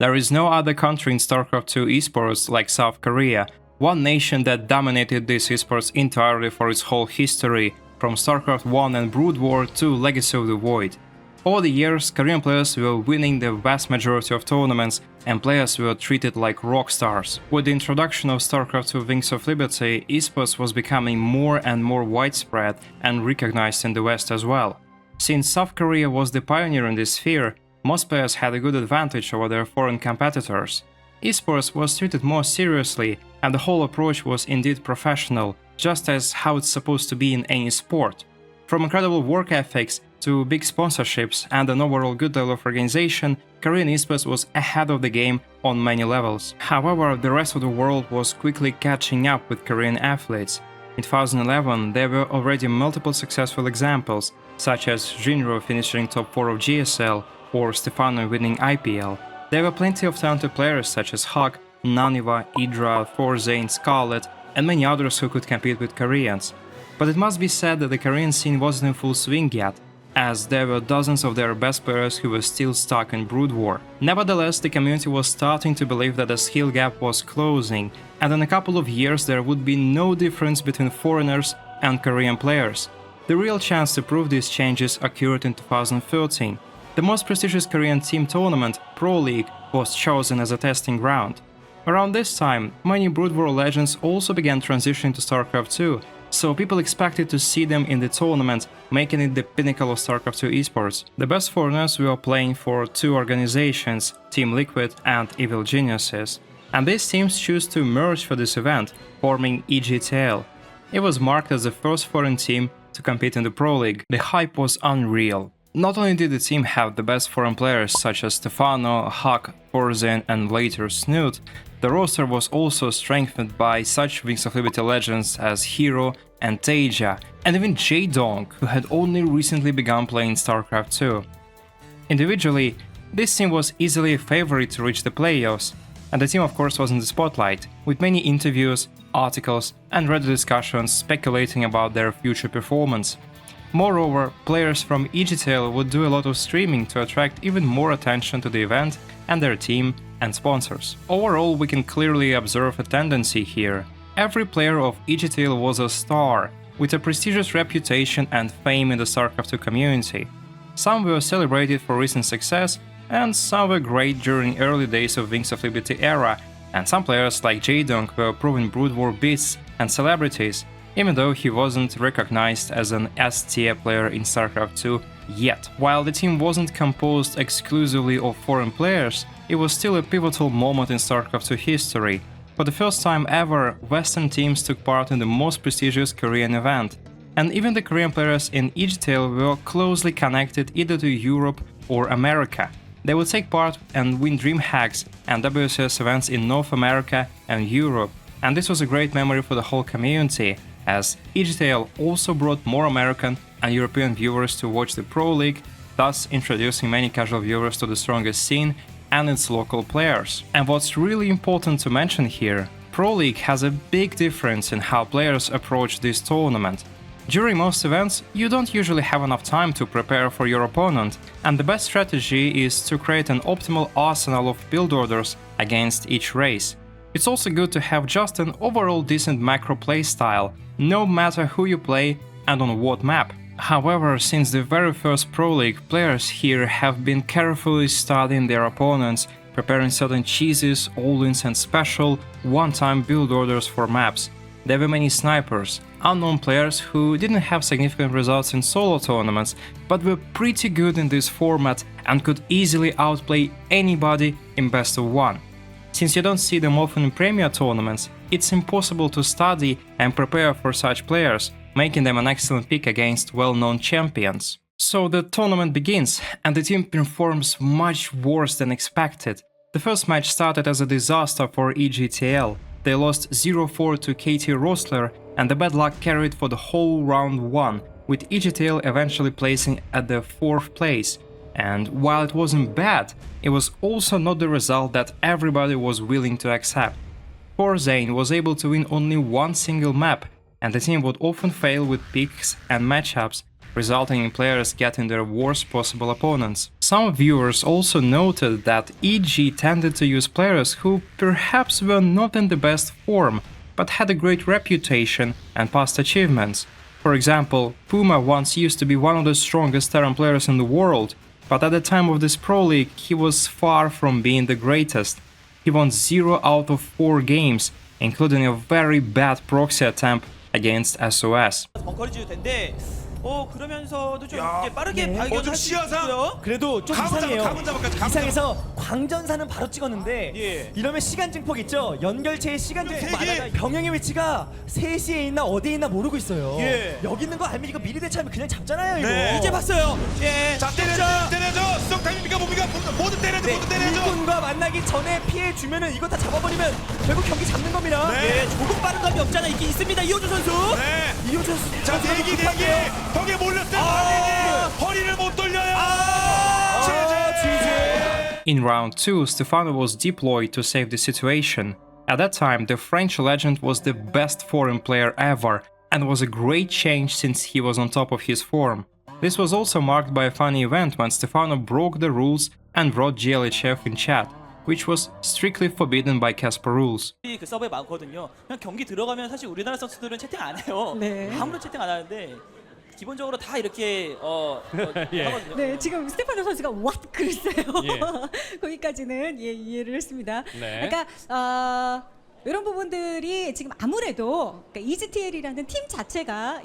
There is no other country in StarCraft 2 esports like South Korea, one nation that dominated this esports entirely for its whole history, from StarCraft 1 and Brood War to Legacy of the Void. Over the years, Korean players were winning the vast majority of tournaments, and players were treated like rock stars. With the introduction of StarCraft 2 Wings of Liberty, esports was becoming more and more widespread and recognized in the West as well. Since South Korea was the pioneer in this sphere, most players had a good advantage over their foreign competitors. Esports was treated more seriously, and the whole approach was indeed professional, just as how it's supposed to be in any sport. From incredible work ethics to big sponsorships and an overall good level of organization, Korean esports was ahead of the game on many levels. However, the rest of the world was quickly catching up with Korean athletes. In 2011, there were already multiple successful examples, such as Jinro finishing top 4 of GSL or Stefano winning IPL. There were plenty of talented players such as Hawk, Naniva, Idra, Forzane, Scarlet, and many others who could compete with Koreans. But it must be said that the Korean scene wasn't in full swing yet, as there were dozens of their best players who were still stuck in Brood War. Nevertheless, the community was starting to believe that the skill gap was closing, and in a couple of years there would be no difference between foreigners and Korean players. The real chance to prove these changes occurred in 2013. The most prestigious Korean team tournament, Proleague, was chosen as a testing ground. Around this time, many Brood War legends also began transitioning to StarCraft 2, so people expected to see them in the tournament, making it the pinnacle of StarCraft 2 esports. The best foreigners were playing for two organizations, Team Liquid and Evil Geniuses, and these teams chose to merge for this event, forming EGTL. It was marked as the first foreign team to compete in the Pro League. The hype was unreal. Not only did the team have the best foreign players such as Stefano, Huck, Forzane and later Snoot, the roster was also strengthened by such Wings of Liberty legends as Hero and Taeja, and even Jaedong, who had only recently begun playing StarCraft 2. Individually, this team was easily a favorite to reach the playoffs, and the team of course was in the spotlight, with many interviews, articles and Reddit discussions speculating about their future performance. Moreover, players from EGTL would do a lot of streaming to attract even more attention to the event and their team and sponsors. Overall, we can clearly observe a tendency here. Every player of EGTL was a star, with a prestigious reputation and fame in the StarCraft 2 community. Some were celebrated for recent success, and some were great during early days of Wings of Liberty era, and some players like Jaedong were proven Brood War beasts and celebrities, even though he wasn't recognized as an S-tier player in StarCraft 2 yet. While the team wasn't composed exclusively of foreign players, it was still a pivotal moment in StarCraft 2 history. For the first time ever, Western teams took part in the most prestigious Korean event, and even the Korean players in EGTL were closely connected either to Europe or America. They would take part and win DreamHacks and WSS events in North America and Europe, and this was a great memory for the whole community, as EGTL also brought more American and European viewers to watch the Pro League, thus introducing many casual viewers to the strongest scene and its local players. And what's really important to mention here, Pro League has a big difference in how players approach this tournament. During most events, you don't usually have enough time to prepare for your opponent, and the best strategy is to create an optimal arsenal of build orders against each race. It's also good to have just an overall decent macro playstyle, no matter who you play and on what map. However, since the very first Pro League, players here have been carefully studying their opponents, preparing certain cheeses, all-ins and special, one-time build orders for maps. There were many snipers, unknown players who didn't have significant results in solo tournaments, but were pretty good in this format and could easily outplay anybody in best of one. Since you don't see them often in Premier tournaments, it's impossible to study and prepare for such players, making them an excellent pick against well-known champions. So the tournament begins, and the team performs much worse than expected. The first match started as a disaster for EGTL. They lost 0-4 to KT Rosler, and the bad luck carried for the whole round 1, with EGTL eventually placing at the 4th place. And while it wasn't bad, it was also not the result that everybody was willing to accept. Forzane was able to win only one single map, and the team would often fail with picks and matchups resulting in players getting their worst possible opponents. Some viewers also noted that EG tended to use players who perhaps were not in the best form, but had a great reputation and past achievements. For example, Puma once used to be one of the strongest Terran players in the world, but at the time of this Pro League he was far from being the greatest. He won 0 out of 4 games, including a very bad proxy attempt against SOS. 그러면서도 좀 이제 빠르게 네. 발견을 할 수 있고요. 그래도 좀 가문 이상해요. 가문 잡을까지, 이상해서 광전사는 바로 찍었는데 예. 이러면 시간 증폭 있죠? 연결체에 시간 증폭 세 개. 많아요. 병영의 위치가 3시에 있나 어디에 있나 모르고 있어요. 예. 여기 있는 거 알면 이거 미리 대처하면 그냥 잡잖아요, 이거. 네. 이제 봤어요. 예. 자, 때려줘. 수정 타임입니까 뭡니까? 모두 때려줘. 네, 모두 때려줘. 일꾼과 만나기 전에 피해 주면은 이거 다 잡아버리면 결국 경기 잡는 겁니다. 네. 예, 조금 빠른 감이 없잖아 있긴 있습니다. 이호준 선수. 네. 이호준 선수. 자, 대기. 벽에 몰렸어요. 허리를 못 돌려요. In round 2, Stefano was deployed to save the situation. At that time, the French legend was the best foreign player ever, and was a great change since he was on top of his form. This was also marked by a funny event when Stefano broke the rules and wrote GLHF in chat, which was strictly forbidden by Casper rules. 그 서버에 많거든요. 그냥 경기 들어가면 사실 우리나라 선수들은 채팅 안 해요. 네. 아무런 채팅 안 하는데 기본적으로 다 이렇게 네, 하거든요. 지금 스테파노 선수가 what 그랬어요. 거기까지는 이해를 했습니다. 네. 그러니까 이런 부분들이 지금 아무래도 그러니까 EGTL이라는 팀 자체가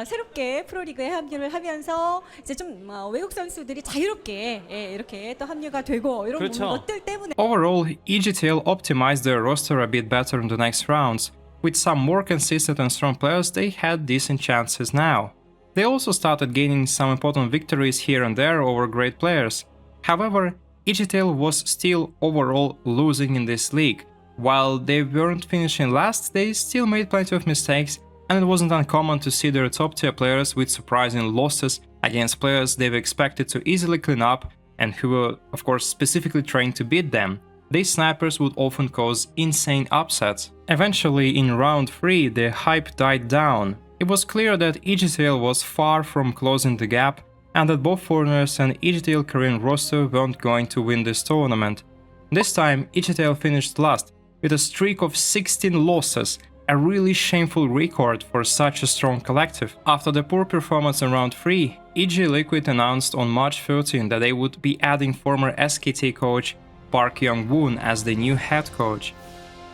새롭게 프로리그에 합류를 하면서 이제 좀 외국 선수들이 자유롭게 이렇게 또 합류가 되고 이런 그렇죠. 것들 때문에 Overall, EGTL optimized their roster a bit better in the next rounds. With some more consistent and strong players, they had decent chances now. They also started gaining some important victories here and there over great players. However, EGTL was still overall losing in this league. While they weren't finishing last, they still made plenty of mistakes, and it wasn't uncommon to see their top tier players with surprising losses against players they've expected to easily clean up and who were, of course, specifically trained to beat them. These snipers would often cause insane upsets. Eventually, in round 3, the hype died down. It was clear that EGTL was far from closing the gap, and that both foreigners and EGTL Korean roster weren't going to win this tournament. This time, EGTL finished last, with a streak of 16 losses, a really shameful record for such a strong collective. After the poor performance in round 3, EG Liquid announced on March 13 that they would be adding former SKT coach Park Young-woon as the new head coach.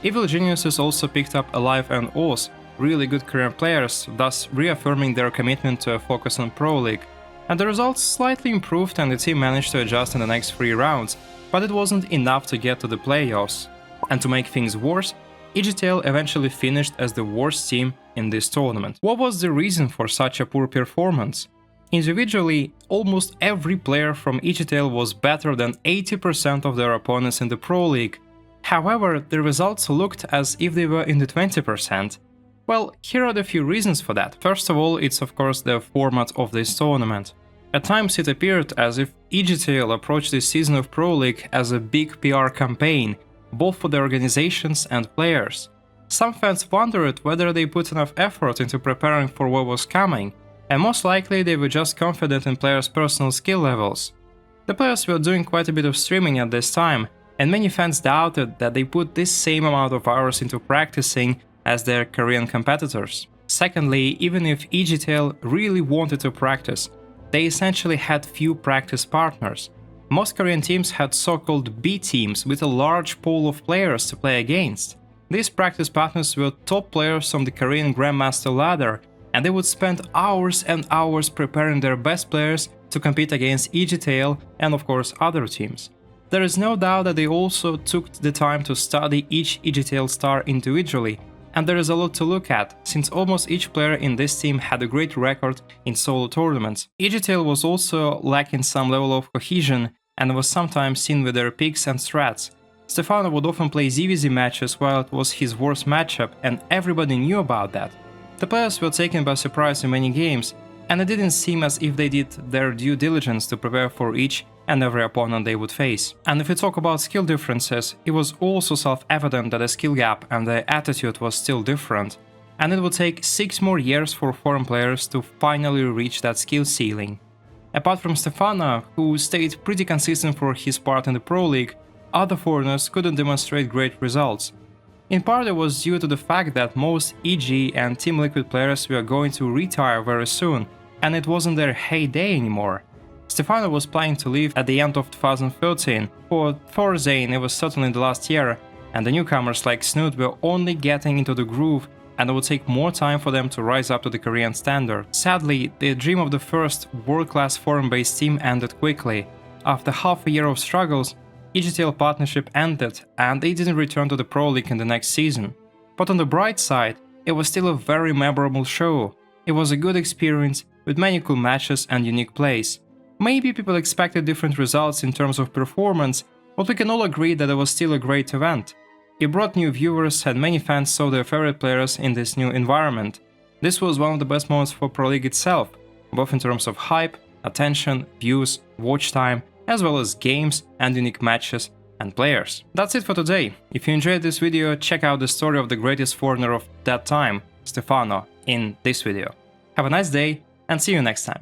Evil Geniuses also picked up Alive and Oz, really good Korean players, thus reaffirming their commitment to a focus on Pro League. And the results slightly improved and the team managed to adjust in the next 3 rounds, but it wasn't enough to get to the playoffs. And to make things worse, EGTL eventually finished as the worst team in this tournament. What was the reason for such a poor performance? Individually, almost every player from EGTL was better than 80% of their opponents in the Pro League. However, the results looked as if they were in the 20%. Well, here are the few reasons for that. First of all, it's of course the format of this tournament. At times it appeared as if EGTL approached this season of Pro League as a big PR campaign, both for the organizations and players. Some fans wondered whether they put enough effort into preparing for what was coming, and most likely they were just confident in players' personal skill levels. The players were doing quite a bit of streaming at this time, and many fans doubted that they put this same amount of hours into practicing as their Korean competitors. Secondly, even if EGTL really wanted to practice, they essentially had few practice partners. Most Korean teams had so-called B teams with a large pool of players to play against. These practice partners were top players on the Korean Grandmaster ladder, and they would spend hours and hours preparing their best players to compete against EGTL and of course other teams. There is no doubt that they also took the time to study each EGTL star individually, and there is a lot to look at, since almost each player in this team had a great record in solo tournaments. EGTL was also lacking some level of cohesion and was sometimes seen with their picks and strats. Stefano would often play ZVZ matches while it was his worst matchup, and everybody knew about that. The players were taken by surprise in many games, and it didn't seem as if they did their due diligence to prepare for each and every opponent they would face. And if we talk about skill differences, it was also self-evident that the skill gap and the attitude was still different. and it would take 6 more years for foreign players to finally reach that skill ceiling. Apart from Stefano, who stayed pretty consistent for his part in the Pro League, other foreigners couldn't demonstrate great results. In part it was due to the fact that most EG and Team Liquid players were going to retire very soon, and it wasn't their heyday anymore. Stefano was planning to leave at the end of 2013, but for Zayn it was certainly the last year, and the newcomers like Snoot were only getting into the groove, and it would take more time for them to rise up to the Korean standard. Sadly, the dream of the first world-class foreign-based team ended quickly. After half a year of struggles, EGTL partnership ended and they didn't return to the Pro League in the next season. But on the bright side, it was still a very memorable show. It was a good experience with many cool matches and unique plays. Maybe people expected different results in terms of performance, but we can all agree that it was still a great event. It brought new viewers and many fans saw their favorite players in this new environment. This was one of the best moments for Pro League itself, both in terms of hype, attention, views, watch time, as well as games and unique matches and players. That's it for today. If you enjoyed this video, check out the story of the greatest foreigner of that time, Stefano, in this video. Have a nice day and see you next time.